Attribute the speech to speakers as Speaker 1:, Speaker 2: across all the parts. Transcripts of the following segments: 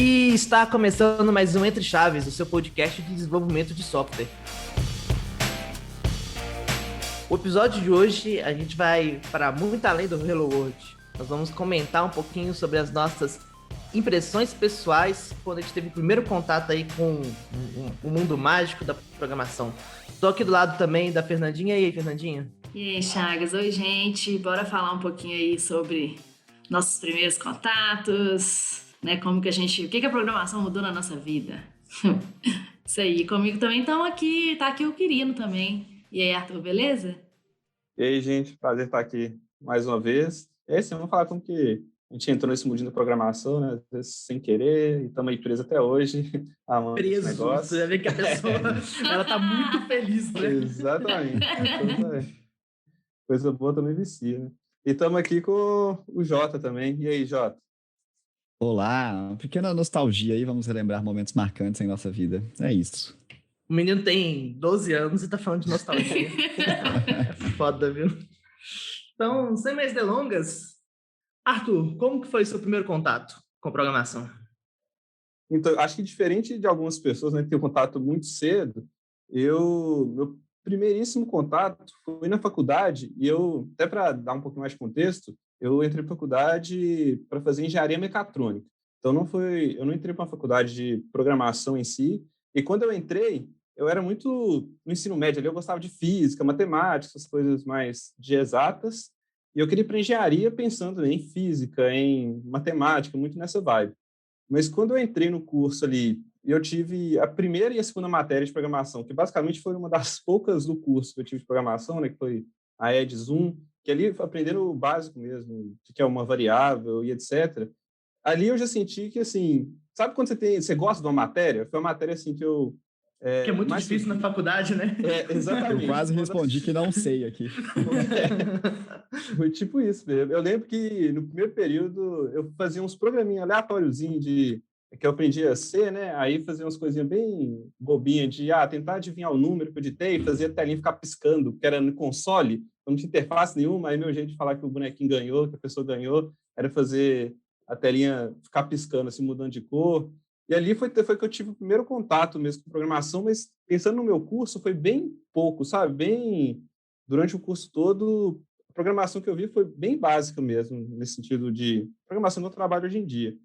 Speaker 1: E está começando mais um Entre Chaves, o seu podcast de desenvolvimento de software. O episódio de hoje a gente vai para muito além do Hello World. Nós vamos comentar um pouquinho sobre as nossas impressões pessoais quando a gente teve o primeiro contato aí com o mundo mágico da programação. Estou aqui do lado também da Fernandinha. E aí, Fernandinha?
Speaker 2: E aí, Chagas? Oi, gente. Bora falar um pouquinho aí sobre nossos primeiros contatos, né? Como que o que a programação mudou na nossa vida. Isso aí. Comigo também estão aqui, tá aqui o Quirino também. E aí, Arthur, beleza?
Speaker 3: E aí, gente, prazer estar aqui mais uma vez. E aí, sim, vamos falar como que a gente entrou nesse mundinho da programação, né? Às vezes sem querer, e estamos aí presos até hoje.
Speaker 1: Preso, você já vê que a pessoa ela tá muito feliz, né?
Speaker 3: Exatamente. Coisa boa também vicia, né? E estamos aqui com o Jota também. E aí, Jota?
Speaker 4: Olá, uma pequena nostalgia aí, vamos relembrar momentos marcantes em nossa vida. É isso.
Speaker 1: O menino tem 12 anos e tá falando de nostalgia. Foda, viu? Então, sem mais delongas, Arthur, como que foi seu primeiro contato com programação?
Speaker 3: Então, acho que diferente de algumas pessoas, né, que têm contato muito cedo, meu primeiríssimo contato foi na faculdade, e até para dar um pouquinho mais de contexto, eu entrei na faculdade para fazer engenharia mecatrônica. Então, eu não entrei para uma faculdade de programação em si, e quando eu entrei, eu era muito, no ensino médio ali, eu gostava de física, matemática, essas coisas mais de exatas, e eu queria ir para engenharia pensando em física, em matemática, muito nessa vibe. Mas quando eu entrei no curso ali, eu tive a primeira e a segunda matéria de programação, que basicamente foi uma das poucas do curso que eu tive de programação, né, que foi a EdZoom, que ali aprendendo o básico mesmo, que é uma variável e etc. Ali eu já senti que, assim, sabe quando você gosta de uma matéria? Foi uma matéria, assim, que eu...
Speaker 1: que é muito difícil na faculdade, né?
Speaker 3: Exatamente.
Speaker 4: Eu quase respondi que não sei aqui.
Speaker 3: Foi tipo isso mesmo. Eu lembro que no primeiro período eu fazia uns programinhas aleatóriozinhos que eu aprendia a ser, né? Aí fazia umas coisinhas bem bobinhas de tentar adivinhar o número que eu digitei, fazia a telinha ficar piscando, que era no console, não tinha interface nenhuma. Aí meu jeito de falar que o bonequinho ganhou, que a pessoa ganhou, era fazer a telinha ficar piscando, assim, mudando de cor. E ali foi que eu tive o primeiro contato mesmo com programação, mas pensando no meu curso, foi bem pouco, sabe? Durante o curso todo, a programação que eu vi foi bem básica mesmo, nesse sentido de programação do trabalho hoje em dia.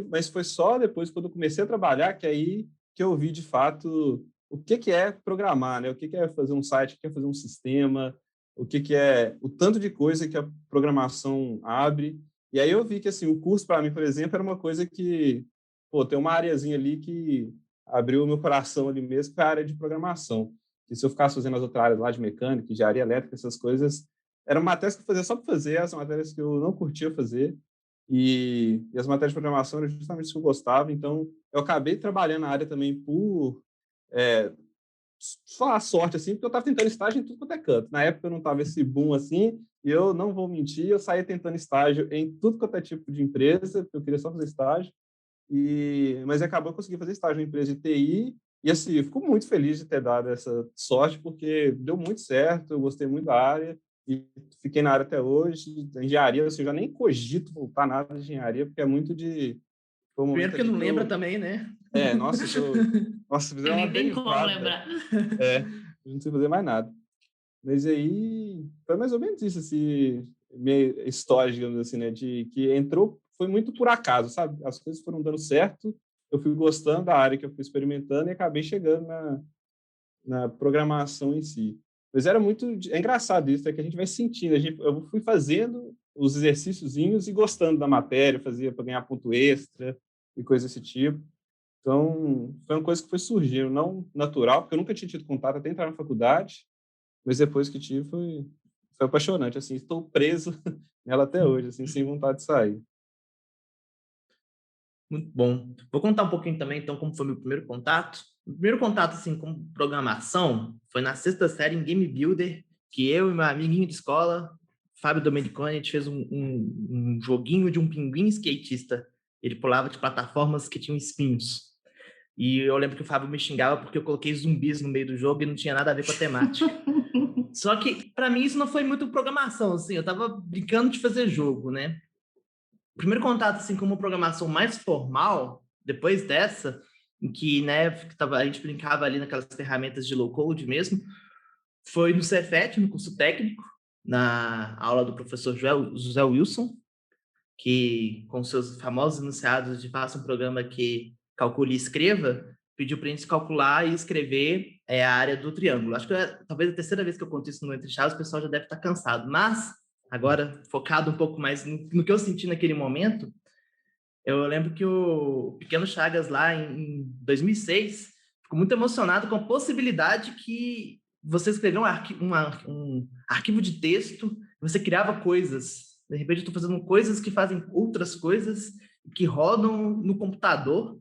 Speaker 3: Mas foi só depois, quando eu comecei a trabalhar, que aí que eu vi, de fato, o que é programar, né? O que é fazer um site, o que é fazer um sistema, o que é o tanto de coisa que a programação abre. E aí eu vi que, assim, o curso, para mim, por exemplo, era uma coisa que, tem uma areazinha ali que abriu o meu coração ali mesmo, que é a área de programação. E se eu ficasse fazendo as outras áreas lá de mecânica, engenharia elétrica, essas coisas, eram matérias que eu fazia só para fazer, as matérias que eu não curtia fazer, e as matérias de programação eram justamente isso que eu gostava, então eu acabei trabalhando na área também por só a sorte, assim, porque eu estava tentando estágio em tudo quanto é canto. Na época eu não estava esse boom assim, e eu não vou mentir, eu saía tentando estágio em tudo quanto é tipo de empresa, porque eu queria só fazer estágio, mas acabou que eu consegui fazer estágio em empresa de TI, e assim, eu fico muito feliz de ter dado essa sorte, porque deu muito certo, eu gostei muito da área, e fiquei na área até hoje. Da engenharia, assim, eu já nem cogito voltar nada de engenharia, porque é muito de...
Speaker 1: Primeiro porque não lembra também, né?
Speaker 3: Nossa, fizeram uma
Speaker 2: Nem tem como
Speaker 3: derivada.
Speaker 2: lembrar.
Speaker 3: Não sei fazer mais nada. Mas aí, foi mais ou menos isso, assim, minha história, digamos assim, né, de que entrou, foi muito por acaso, sabe? As coisas foram dando certo, eu fui gostando da área que eu fui experimentando e acabei chegando na programação em si. Mas era é engraçado isso, é que a gente vai sentindo, eu fui fazendo os exercíciozinhos e gostando da matéria, fazia para ganhar ponto extra e coisa desse tipo. Então, foi uma coisa que foi surgindo, não natural, porque eu nunca tinha tido contato até entrar na faculdade, mas depois que tive foi apaixonante, assim, estou preso nela até hoje, assim, sem vontade de sair.
Speaker 1: Muito bom. Vou contar um pouquinho também, então, como foi meu primeiro contato. O primeiro contato, assim, com programação foi na sexta série em Game Builder, que eu e meu amiguinho de escola, Fábio Domeniconi, a gente fez um joguinho de um pinguim skatista. Ele pulava de plataformas que tinham espinhos. E eu lembro que o Fábio me xingava porque eu coloquei zumbis no meio do jogo e não tinha nada a ver com a temática. Só que, para mim, isso não foi muito programação, assim. Eu tava brincando de fazer jogo, né? primeiro contato assim com uma programação mais formal, depois dessa, em que, né, a gente brincava ali naquelas ferramentas de low-code mesmo, foi no Cefet, no curso técnico, na aula do professor José Wilson, que com seus famosos enunciados de faça um programa que calcule e escreva, pediu para a gente calcular e escrever a área do triângulo. Acho que talvez a terceira vez que eu conto isso no Entre Chaves, o pessoal já deve estar cansado, mas agora, focado um pouco mais no que eu senti naquele momento, eu lembro que o Pequeno Chagas, lá em 2006, ficou muito emocionado com a possibilidade que você escrevia um arquivo de texto, você criava coisas. De repente, eu estou fazendo coisas que fazem outras coisas, que rodam no computador.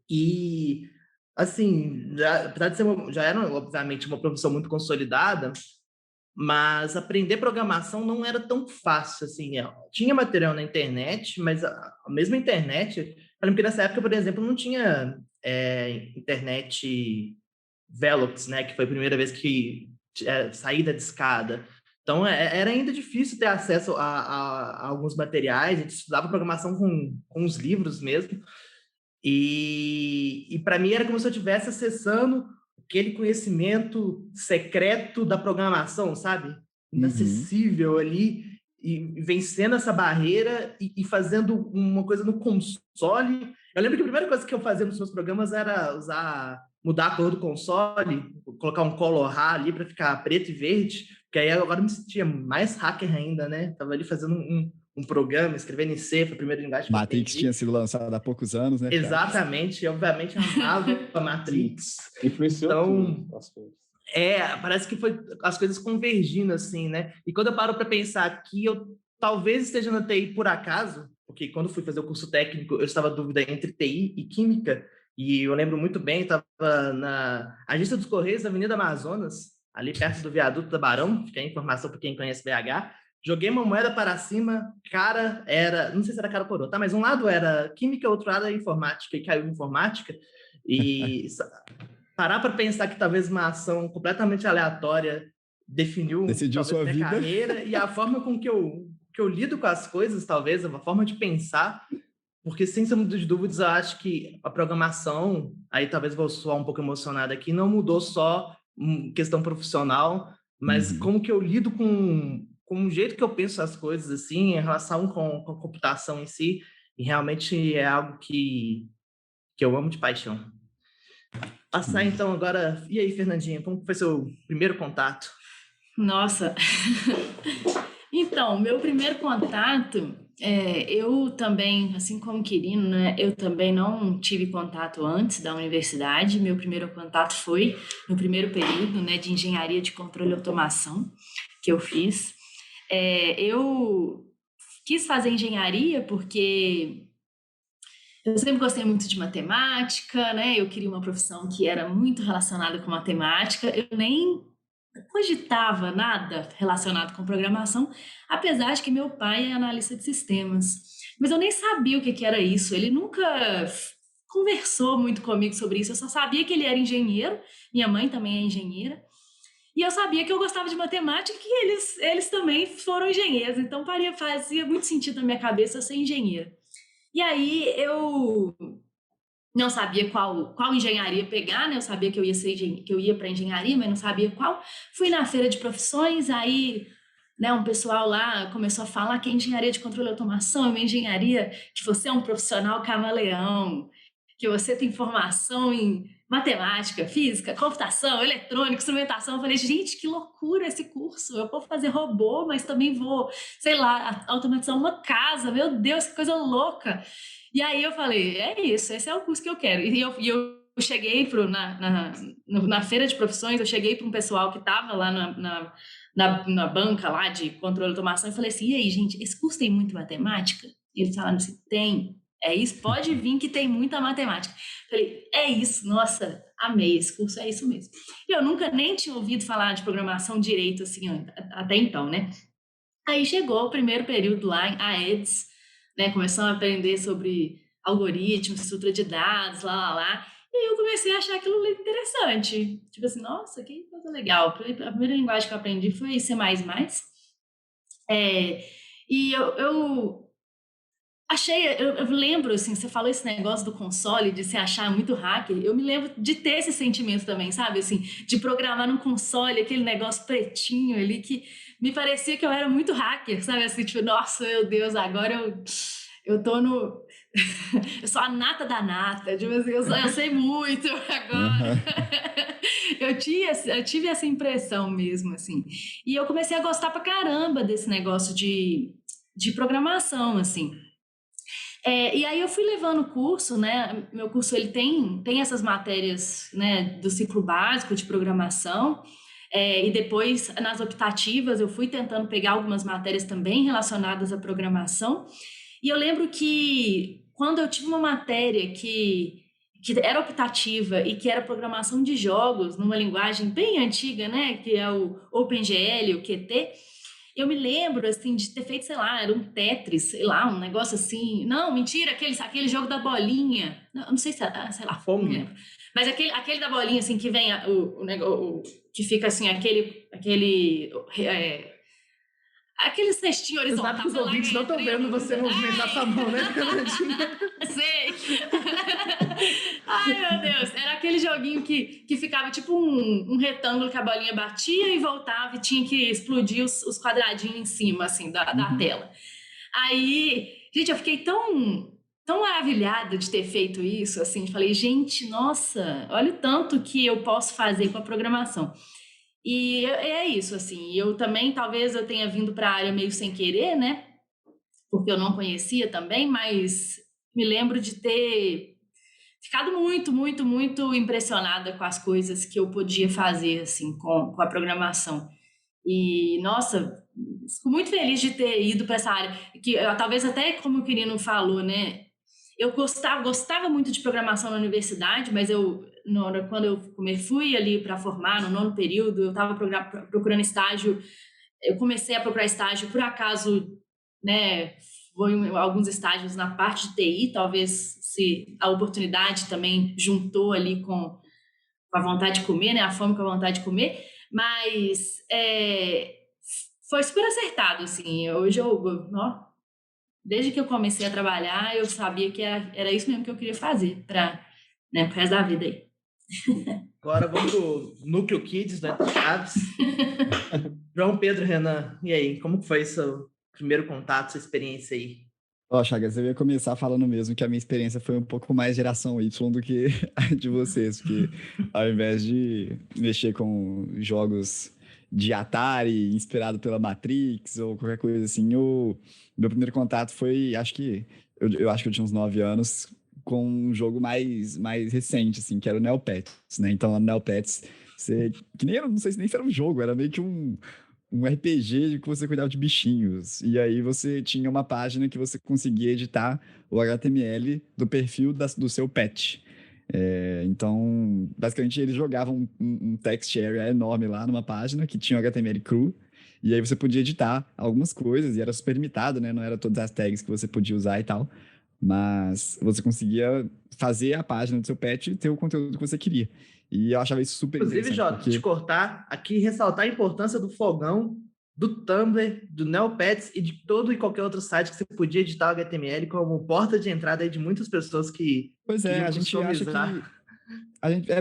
Speaker 1: E, assim, apesar de já era, obviamente, uma profissão muito consolidada, mas aprender programação não era tão fácil, assim. Tinha material na internet, mas a mesma internet... Eu lembro que nessa época, por exemplo, não tinha internet Velox, né? Que foi a primeira vez que saída de escada. Então, era ainda difícil ter acesso a alguns materiais. A gente estudava programação com os livros mesmo. E para mim era como se eu estivesse acessando aquele conhecimento secreto da programação, sabe? Inacessível ali, e vencendo essa barreira e fazendo uma coisa no console. Eu lembro que a primeira coisa que eu fazia nos meus programas era mudar a cor do console, colocar um color ali para ficar preto e verde, porque aí agora eu me sentia mais hacker ainda, né? Tava ali fazendo um programa, escrevendo em C, foi a primeira linguagem que eu
Speaker 4: Matrix
Speaker 1: aprendi.
Speaker 4: tinha sido lançado há poucos anos, né, Thiago?
Speaker 1: Exatamente, obviamente amava a Matrix.
Speaker 3: Influenciou
Speaker 1: então,
Speaker 3: tudo as coisas.
Speaker 1: Parece que foi as coisas convergindo assim, né? E quando eu paro para pensar que eu talvez esteja na TI por acaso, porque quando fui fazer o curso técnico, eu estava em dúvida entre TI e Química, e eu lembro muito bem, estava na Agência dos Correios da Avenida Amazonas, ali perto do viaduto da Barão, fica a informação para quem conhece BH. Joguei uma moeda para cima, não sei se era cara ou coroa, tá? Mas um lado era Química, outro lado era Informática, e caiu Informática, e parar para pensar que talvez uma ação completamente aleatória decidiu talvez
Speaker 4: sua
Speaker 1: minha
Speaker 4: vida.
Speaker 1: carreira e a forma com que eu lido com as coisas, talvez, uma forma de pensar, porque sem sombra de dúvidas, eu acho que a programação, aí talvez vou soar um pouco emocionado aqui, não mudou só questão profissional, mas como que eu lido com o jeito que eu penso as coisas, assim, em relação com a computação em si, e realmente é algo que eu amo de paixão. Passar então agora... E aí, Fernandinha, como foi seu primeiro contato?
Speaker 2: Nossa! Então, meu primeiro contato, eu também, assim como o Quirino, né, eu também não tive contato antes da universidade. Meu primeiro contato foi no primeiro período, né, de engenharia de controle e automação que eu fiz. Eu quis fazer engenharia porque eu sempre gostei muito de matemática, né? Eu queria uma profissão que era muito relacionada com matemática. Eu nem cogitava nada relacionado com programação, apesar de que meu pai é analista de sistemas. Mas eu nem sabia o que era isso. Ele nunca conversou muito comigo sobre isso. Eu só sabia que ele era engenheiro. Minha mãe também é engenheira. E eu sabia que eu gostava de matemática e que eles também foram engenheiros. Então fazia muito sentido na minha cabeça eu ser engenheira. E aí eu não sabia qual engenharia pegar, né? Eu sabia que eu ia para engenharia, mas não sabia qual. Fui na feira de profissões, aí, né, um pessoal lá começou a falar que é engenharia de controle e automação, é uma engenharia que você é um profissional camaleão, que você tem formação em matemática, física, computação, eletrônica, instrumentação. Eu falei, gente, que loucura esse curso. Eu vou fazer robô, mas também vou, sei lá, automatizar uma casa. Meu Deus, que coisa louca. E aí eu falei, é isso, esse é o curso que eu quero. E eu cheguei na feira de profissões, eu cheguei para um pessoal que estava lá na banca lá de controle de automação e falei assim, e aí, gente, esse curso tem muito matemática? E eles falaram assim, tem. É isso, pode vir que tem muita matemática. Falei, é isso, nossa, amei, esse curso é isso mesmo. E eu nunca nem tinha ouvido falar de programação direito, assim, até então, né? Aí chegou o primeiro período lá, a EDS, né? Começamos a aprender sobre algoritmos, estrutura de dados, lá. E aí eu comecei a achar aquilo interessante. Tipo assim, nossa, que coisa legal. A primeira linguagem que eu aprendi foi C++. E eu Eu lembro, assim, você falou esse negócio do console, de se achar muito hacker, eu me lembro de ter esse sentimento também, sabe, assim, de programar num console, aquele negócio pretinho ali, que me parecia que eu era muito hacker, sabe, assim, tipo, nossa, meu Deus, agora eu tô no... eu sou a nata da nata, tipo assim, eu sei muito agora. Eu tive essa impressão mesmo, assim, e eu comecei a gostar pra caramba desse negócio de programação, assim. E aí eu fui levando o curso, né? Meu curso ele tem essas matérias, né, do ciclo básico de programação, e depois nas optativas eu fui tentando pegar algumas matérias também relacionadas à programação. E eu lembro que quando eu tive uma matéria que era optativa e que era programação de jogos numa linguagem bem antiga, né, que é o OpenGL, o Qt. Eu me lembro, assim, de ter feito, sei lá, era um Tetris, sei lá, um negócio assim. Não, mentira, aquele jogo da bolinha. Não sei se, sei lá, não lembro. Mas aquele da bolinha, assim, que vem que fica assim, aquele cestinho horizontal.
Speaker 1: Sabe que os ouvintes não estão vendo você movimentar sua mão, né?
Speaker 2: Sei. Ai, meu Deus. Era aquele joguinho que ficava tipo um retângulo que a bolinha batia e voltava e tinha que explodir os quadradinhos em cima, assim, da tela. Aí, gente, eu fiquei tão maravilhada de ter feito isso, assim. Falei, gente, nossa, olha o tanto que eu posso fazer com a programação. E é isso, assim, eu também, talvez eu tenha vindo para a área meio sem querer, né, porque eu não conhecia também, mas me lembro de ter ficado muito, muito, muito impressionada com as coisas que eu podia fazer, assim, com a programação. E, nossa, fico muito feliz de ter ido para essa área, que talvez até como o Quirino falou, né, eu gostava muito de programação na universidade, mas quando eu fui ali para formar, no 9º período, eu estava procurando estágio, eu comecei a procurar estágio, por acaso, né, foi alguns estágios na parte de TI, talvez se a oportunidade também juntou ali com a vontade de comer, né, a fome com a vontade de comer, mas foi super acertado, assim, hoje desde que eu comecei a trabalhar, eu sabia que era isso mesmo que eu queria fazer para, né, pro resto da vida aí.
Speaker 1: Agora vamos pro Núcleo Kids, né, Chaves. João Pedro, Renan, e aí, como foi seu primeiro contato, sua experiência aí?
Speaker 4: Chagas, eu ia começar falando mesmo que a minha experiência foi um pouco mais geração Y do que a de vocês, porque ao invés de mexer com jogos de Atari, inspirado pela Matrix ou qualquer coisa assim, meu primeiro contato foi, eu acho que eu tinha uns 9 anos, com um jogo mais recente, assim, que era o Neopets, né? Então, no Neopets, eu não sei se nem se era um jogo, era meio que um RPG que você cuidava de bichinhos. E aí você tinha uma página que você conseguia editar o HTML do perfil do seu pet. Então, basicamente, eles jogavam um text area enorme lá numa página que tinha o HTML cru. E aí você podia editar algumas coisas, e era super limitado, né? Não era todas as tags que você podia usar e tal. Mas você conseguia fazer a página do seu pet e ter o conteúdo que você queria. E eu achava isso super
Speaker 1: Inclusive,
Speaker 4: interessante.
Speaker 1: Jota, te cortar aqui, ressaltar a importância do fogão, do Tumblr, do Neopets e de todo e qualquer outro site que você podia editar o HTML como porta de entrada aí de muitas pessoas que
Speaker 4: Pois é, a gente acha que...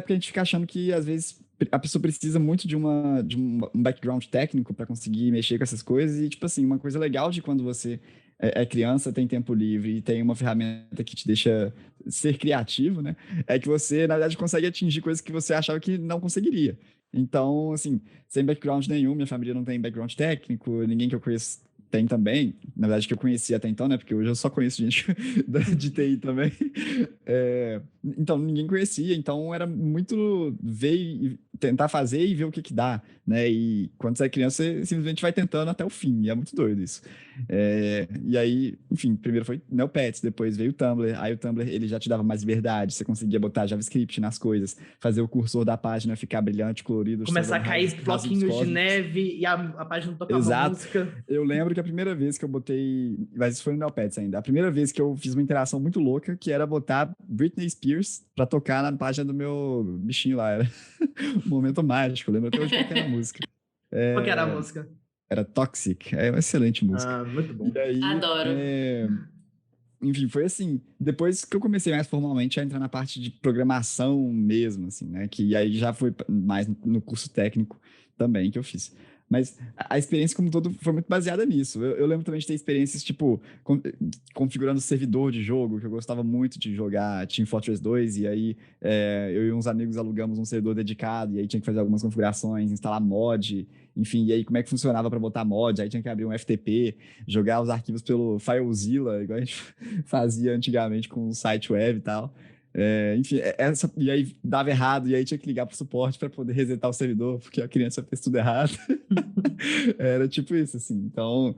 Speaker 4: porque a gente fica achando que, às vezes, a pessoa precisa muito de um background técnico para conseguir mexer com essas coisas. E, tipo assim, uma coisa legal de quando você é criança, tem tempo livre e tem uma ferramenta que te deixa ser criativo, né? É que você, na verdade, consegue atingir coisas que você achava que não conseguiria. Então, assim, sem background nenhum, minha família não tem background técnico, ninguém que eu conheço tem também, na verdade que eu conhecia até então, né, porque hoje eu só conheço gente de TI também, então ninguém conhecia, então era muito ver e tentar fazer e ver o que dá, né, e quando você é criança você simplesmente vai tentando até o fim, e é muito doido isso. E aí, enfim, primeiro foi Neopets, depois veio o Tumblr, aí o Tumblr ele já te dava mais liberdade, você conseguia botar JavaScript nas coisas, fazer o cursor da página ficar brilhante, colorido,
Speaker 1: começar a cair bloquinhos de neve e a página tocava música.
Speaker 4: Eu lembro que a primeira vez que eu botei, mas isso foi no Neopets ainda, a primeira vez que eu fiz uma interação muito louca, que era botar Britney Spears pra tocar na página do meu bichinho lá, era um momento mágico, eu lembro até hoje qual que era a música.
Speaker 1: Qual que era a música?
Speaker 4: Era Toxic, é uma excelente música.
Speaker 1: Muito bom.
Speaker 2: Adoro.
Speaker 4: enfim, foi assim, depois que eu comecei mais formalmente a entrar na parte de programação mesmo, assim, né, que aí já foi mais no curso técnico também que eu fiz. Mas a experiência como um todo foi muito baseada nisso. Eu lembro também de ter experiências, tipo, configurando servidor de jogo, que eu gostava muito de jogar Team Fortress 2, e aí eu e uns amigos alugamos um servidor dedicado, e aí tinha que fazer algumas configurações, instalar mod, enfim, e aí como é que funcionava para botar mod, aí tinha que abrir um FTP, jogar os arquivos pelo FileZilla, igual a gente fazia antigamente com o site web e tal. Enfim, e aí dava errado, e aí tinha que ligar pro suporte para poder resetar o servidor, porque a criança fez tudo errado. Era tipo isso, assim. Então,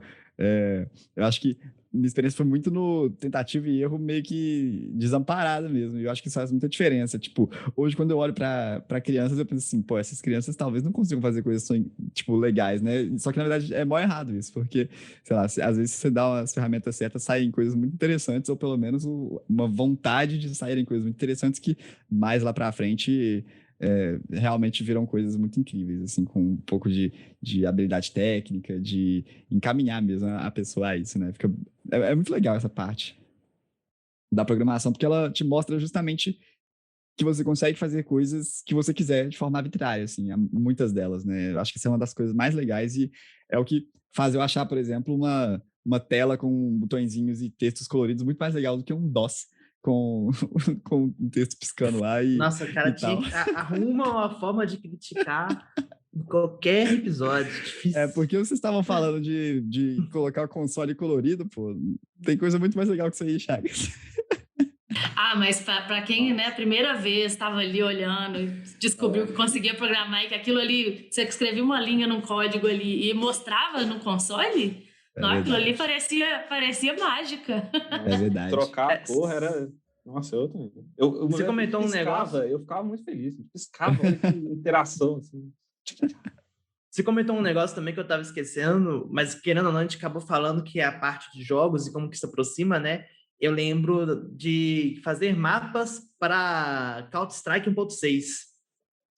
Speaker 4: eu acho que minha experiência foi muito no tentativa e erro meio que desamparada mesmo. E eu acho que isso faz muita diferença. Tipo, hoje quando eu olho para crianças, eu penso assim, pô, essas crianças talvez não consigam fazer coisas, tipo, legais, né? Só que, na verdade, é mó errado isso, porque, sei lá, às vezes você dá umas ferramentas certas, saem coisas muito interessantes, ou pelo menos uma vontade de saírem coisas muito interessantes que mais lá para frente realmente viram coisas muito incríveis, assim, com um pouco de habilidade técnica, de encaminhar mesmo a pessoa a isso, né? É muito legal essa parte da programação, porque ela te mostra justamente que você consegue fazer coisas que você quiser de forma arbitrária, assim, muitas delas, né? Eu acho que isso é uma das coisas mais legais e é o que faz eu achar, por exemplo, uma tela com botõezinhos e textos coloridos muito mais legal do que um DOS com, com um texto piscando lá
Speaker 1: Nossa, cara,
Speaker 4: e tal.
Speaker 1: arruma uma forma de criticar em qualquer episódio. Difícil.
Speaker 4: Porque vocês estavam falando de colocar o console colorido, pô. Tem coisa muito mais legal que isso aí, Chagas.
Speaker 2: Mas para quem, né, a primeira vez estava ali olhando e descobriu que conseguia programar e que aquilo ali, você escrevia uma linha num código ali e mostrava no console, não, aquilo ali parecia mágica.
Speaker 4: É verdade.
Speaker 3: Trocar a cor era... Nossa, eu também. Você
Speaker 1: comentou um negócio...
Speaker 3: Eu ficava muito feliz. Piscava, olha que interação, assim.
Speaker 1: Você comentou um negócio também que eu estava esquecendo, mas querendo ou não, a gente acabou falando que é a parte de jogos e como que se aproxima, né? Eu lembro de fazer mapas para Counter-Strike 1.6,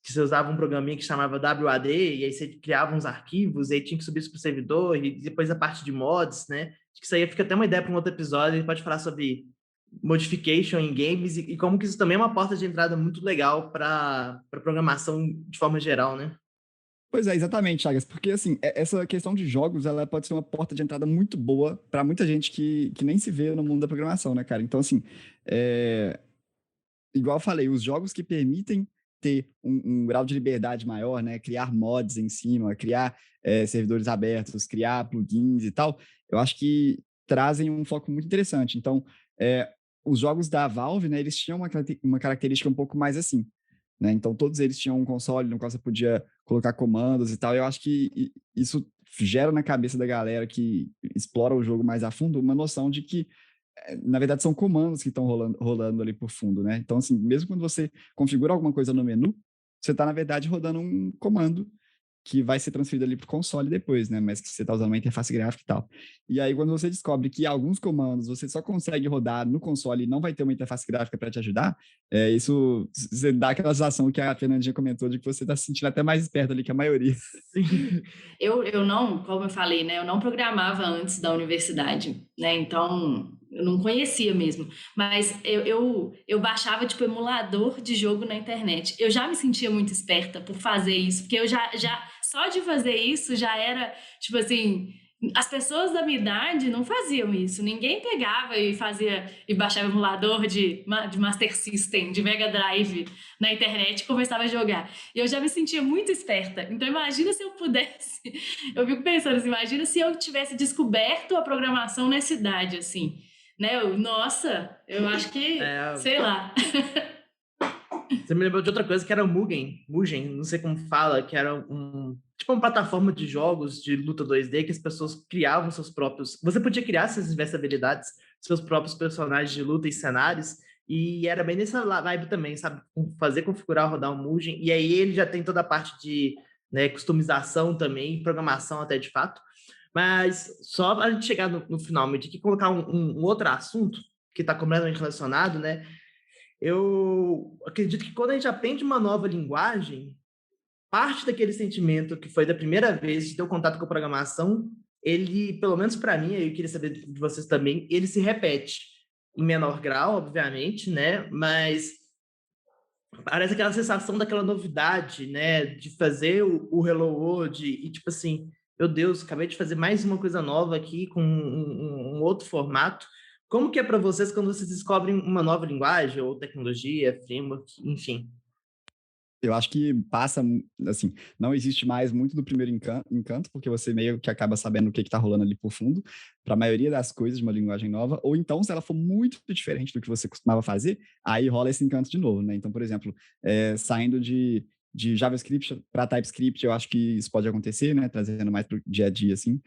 Speaker 1: que você usava um programinha que chamava WAD, e aí você criava uns arquivos, e aí tinha que subir isso para o servidor, e depois a parte de mods, né? Acho que isso aí fica até uma ideia para um outro episódio, a gente pode falar sobre modification em games e como que isso também é uma porta de entrada muito legal para programação de forma geral, né?
Speaker 4: Pois é, exatamente, Chagas, porque assim, essa questão de jogos, ela pode ser uma porta de entrada muito boa para muita gente que nem se vê no mundo da programação, né, cara? Então, assim, igual eu falei, os jogos que permitem ter um grau de liberdade maior, né, criar mods em cima, criar servidores abertos, criar plugins e tal, eu acho que trazem um foco muito interessante. Então, os jogos da Valve, né, eles tinham uma característica um pouco mais assim, né? Então, todos eles tinham um console no qual você podia colocar comandos e tal. Eu acho que isso gera na cabeça da galera que explora o jogo mais a fundo uma noção de que, na verdade, são comandos que estão rolando ali por fundo, né? Então, assim, mesmo quando você configura alguma coisa no menu, você está, na verdade, rodando um comando que vai ser transferido ali para o console depois, né? Mas que você está usando uma interface gráfica e tal. E aí, quando você descobre que alguns comandos você só consegue rodar no console e não vai ter uma interface gráfica para te ajudar, isso você dá aquela sensação que a Fernandinha comentou de que você está se sentindo até mais esperto ali que a maioria.
Speaker 2: Sim. Eu não, como eu falei, né? Eu não programava antes da universidade, né? Então, eu não conhecia mesmo. Mas eu baixava, tipo, emulador de jogo na internet. Eu já me sentia muito esperta por fazer isso, porque eu já só de fazer isso já era, tipo assim, as pessoas da minha idade não faziam isso. Ninguém pegava e baixava emulador de Master System, de Mega Drive na internet e começava a jogar. E eu já me sentia muito esperta. Então imagina se eu pudesse... Eu fico pensando assim, imagina se eu tivesse descoberto a programação nessa idade, assim, né? Nossa, eu acho que, sei lá...
Speaker 1: Você me lembrou de outra coisa que era o Mugen, não sei como fala, que era uma plataforma de jogos de luta 2D que as pessoas criavam seus próprios... Você podia criar, se você tivesse habilidades, seus próprios personagens de luta e cenários, e era bem nessa vibe também, sabe? Configurar, rodar um Mugen, e aí ele já tem toda a parte de, né, customização também, programação até de fato. Mas só para a gente chegar no final, me tem que colocar um outro assunto que está completamente relacionado, né? Eu acredito que quando a gente aprende uma nova linguagem, parte daquele sentimento que foi da primeira vez de ter o contato com a programação, ele, pelo menos para mim, eu queria saber de vocês também, ele se repete. em menor grau, obviamente, né? Mas parece aquela sensação daquela novidade, né? De fazer o Hello World e, tipo assim, meu Deus, acabei de fazer mais uma coisa nova aqui com um outro formato. Como que é para vocês quando vocês descobrem uma nova linguagem ou tecnologia, framework, enfim?
Speaker 4: Eu acho que passa, assim, não existe mais muito do primeiro encanto, porque você meio que acaba sabendo o que está rolando ali por fundo, para a maioria das coisas de uma linguagem nova, ou então, se ela for muito diferente do que você costumava fazer, aí rola esse encanto de novo, né? Então, por exemplo, saindo de JavaScript para TypeScript, eu acho que isso pode acontecer, né? Trazendo mais para o dia a dia, assim.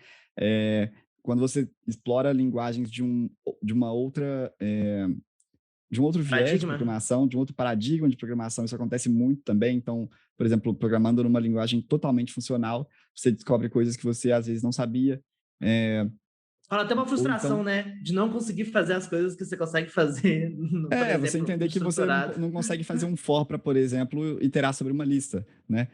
Speaker 4: Quando você explora linguagens de uma outra... de um outro viés de programação, de um outro paradigma de programação, isso acontece muito também. Então, por exemplo, programando numa linguagem totalmente funcional, você descobre coisas que você às vezes não sabia.
Speaker 1: Fala até uma frustração, então, né? De não conseguir fazer as coisas que você consegue fazer. Por exemplo,
Speaker 4: você entender que você não consegue fazer um for para, por exemplo, iterar sobre uma lista, né?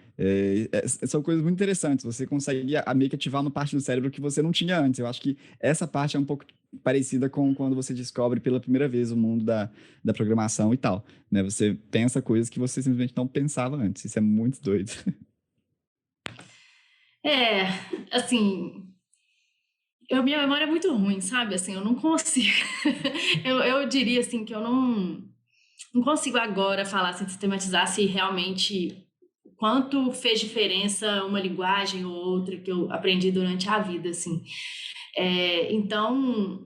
Speaker 4: São coisas muito interessantes. Você consegue meio que ativar uma parte do cérebro que você não tinha antes. Eu acho que essa parte é um pouco parecida com quando você descobre pela primeira vez o mundo da programação e tal, né? Você pensa coisas que você simplesmente não pensava antes. Isso é muito doido.
Speaker 2: Assim... minha memória é muito ruim, sabe? Assim, eu não consigo. eu diria assim que eu não consigo agora falar, assim, sistematizar se realmente quanto fez diferença uma linguagem ou outra que eu aprendi durante a vida, assim. Então,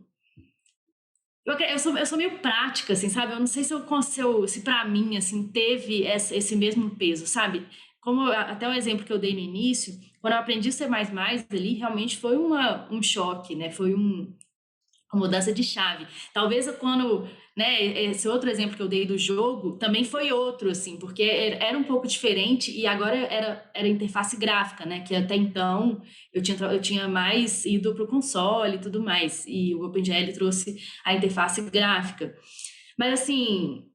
Speaker 2: eu sou meio prática, assim, sabe? Eu não sei se para mim, assim, teve esse mesmo peso, sabe? Como até o exemplo que eu dei no início, quando eu aprendi C++ ali, realmente foi um choque, né? Foi uma mudança de chave. Talvez quando, né, esse outro exemplo que eu dei do jogo também foi outro, assim, porque era um pouco diferente e agora era interface gráfica, né? Que até então eu tinha mais ido para o console e tudo mais, e o OpenGL trouxe a interface gráfica. Mas, assim,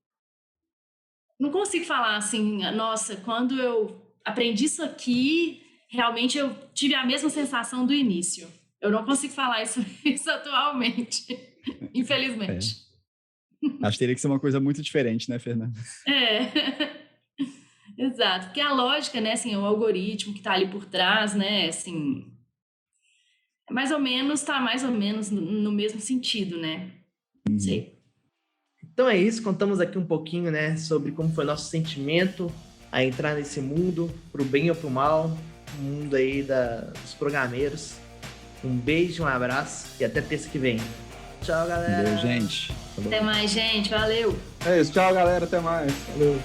Speaker 2: não consigo falar assim, nossa, quando eu aprendi isso aqui, realmente eu tive a mesma sensação do início. Eu não consigo falar isso atualmente, infelizmente.
Speaker 4: Acho que teria que ser uma coisa muito diferente, né, Fernanda?
Speaker 2: Exato, porque a lógica, né, assim, o algoritmo que está ali por trás, né, assim, está mais ou menos no mesmo sentido, né? Não sei.
Speaker 1: Então é isso, contamos aqui um pouquinho, né, sobre como foi nosso sentimento a entrar nesse mundo, pro bem ou pro mal, o mundo aí dos programeiros. Um beijo, um abraço e até terça que vem. Tchau, galera.
Speaker 4: Valeu, gente.
Speaker 2: Até mais, gente. Valeu.
Speaker 3: É isso, tchau, galera. Até mais. Valeu.